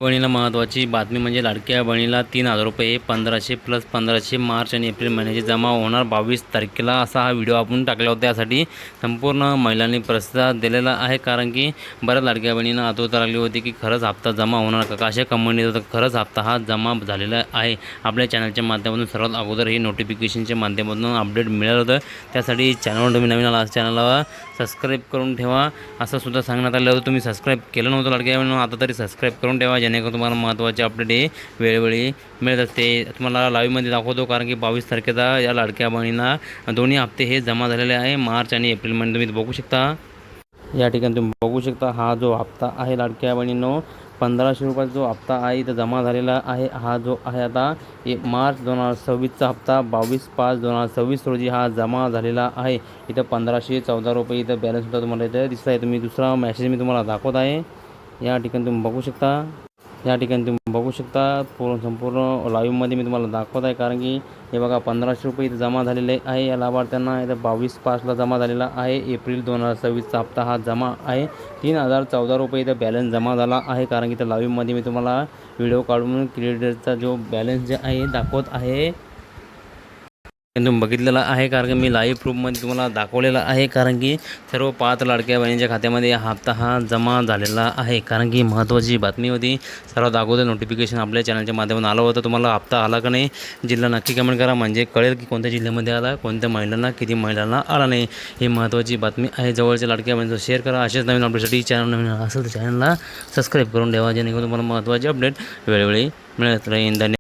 बहिणीला महत्त्वाची बातमी म्हणजे लाडक्या बहिणीला 3,000 रुपये 1500 प्लस 1500 मार्च आणि एप्रिल महिन्याचे जमा होणार 22 तारखेला असा हा व्हिडिओ आपण टाकला होता। यासाठी संपूर्ण महिलांनी प्रतिसाद दिलेला आहे, कारण की बऱ्याच लाडक्या बहिणींना आतुरता लागली होती की खरंच हप्ता जमा होणार का, अशा कमेंट येत होतं। खरंच हप्ता हा जमा झालेला आहे। आपल्या चॅनलच्या माध्यमातून सर्वात अगोदर हे नोटिफिकेशनच्या माध्यमातून अपडेट मिळालं होतं। त्यासाठी चॅनलवर तुम्ही नवीन आला चॅनलला सबस्क्राईब करून ठेवा असं सुद्धा सांगण्यात आलं होतं। तुम्ही सबस्क्राईब केलं नव्हतं लाडक्या बहिणींनो, आता तरी सबस्क्राईब करून ठेवा, जेणेकरून तुम्हाला महत्त्वाचे अपडेट हे वेळोवेळी मिळत असते। तुम्हाला लाईव्हमध्ये दाखवतो, कारण की 22 तारखेला या लाडक्या बहिणींना दोन्ही हप्ते हे जमा झालेले आहे, मार्च आणि एप्रिलमध्ये। तुम्ही बघू शकता, या ठिकाणी तुम्ही बघू शकता हा जो हप्ता आहे लाडक्या बहिणींनो 1500 रुपयाचा जो हप्ता आहे इथं जमा झालेला आहे। हा जो आहे आता मार्च 2026चा हप्ता 22/5/2026 रोजी हा जमा झालेला आहे। इथं 1514 रुपये इथं बॅलन्स होता, तुम्हाला इथं दिसत आहे। तुम्ही दुसरा मेसेज मी तुम्हाला दाखवत आहे, या ठिकाणी तुम्ही बघू शकता। या ठिकाणी तुम्ही बघू शकता संपूर्ण लाईव्हमध्ये मी तुम्हाला दाखवत आहे, कारण की हे बघा 1500 रुपये इथं जमा झालेले आहे या लाभार्थ्यांना। इथं 22/5ला जमा झालेला आहे। एप्रिल 2026चा हप्ता हा जमा आहे। 3014 रुपये इथं बॅलन्स जमा झाला आहे, कारण की इथं लाईव्हमध्ये मी तुम्हाला व्हिडिओ काढून क्रेडिटचा जो बॅलन्स जे आहे दाखवत आहे, तुम्ही बघितलेला आहे, कारण की मी लाईव्ह प्रूफमध्ये तुम्हाला दाखवलेला आहे। कारण की सर्व 5 लाडक्या बहिणींच्या खात्यामध्ये हा हप्ता हा जमा झालेला आहे, कारण की महत्त्वाची बातमी होती। सर्वात अगोदर नोटिफिकेशन आपल्या चॅनलच्या माध्यमातून आलं होतं। तुम्हाला हप्ता आला का नाही, जिल्हा नक्की कमेंट करा, म्हणजे कळेल की कोणत्या जिल्ह्यामध्ये आला, कोणत्या महिलांना, किती महिलांना आला नाही। ही महत्त्वाची बातमी आहे। जवळच्या लाडक्या बहिणींचं शेअर करा। असेच नवीन अपडेटसाठी चॅनल नवीन असेल तर चॅनलला सबस्क्राईब करून ठेवा, जेणेकरून तुम्हाला महत्त्वाचे अपडेट वेळोवेळी मिळत राहील। धन्यवाद।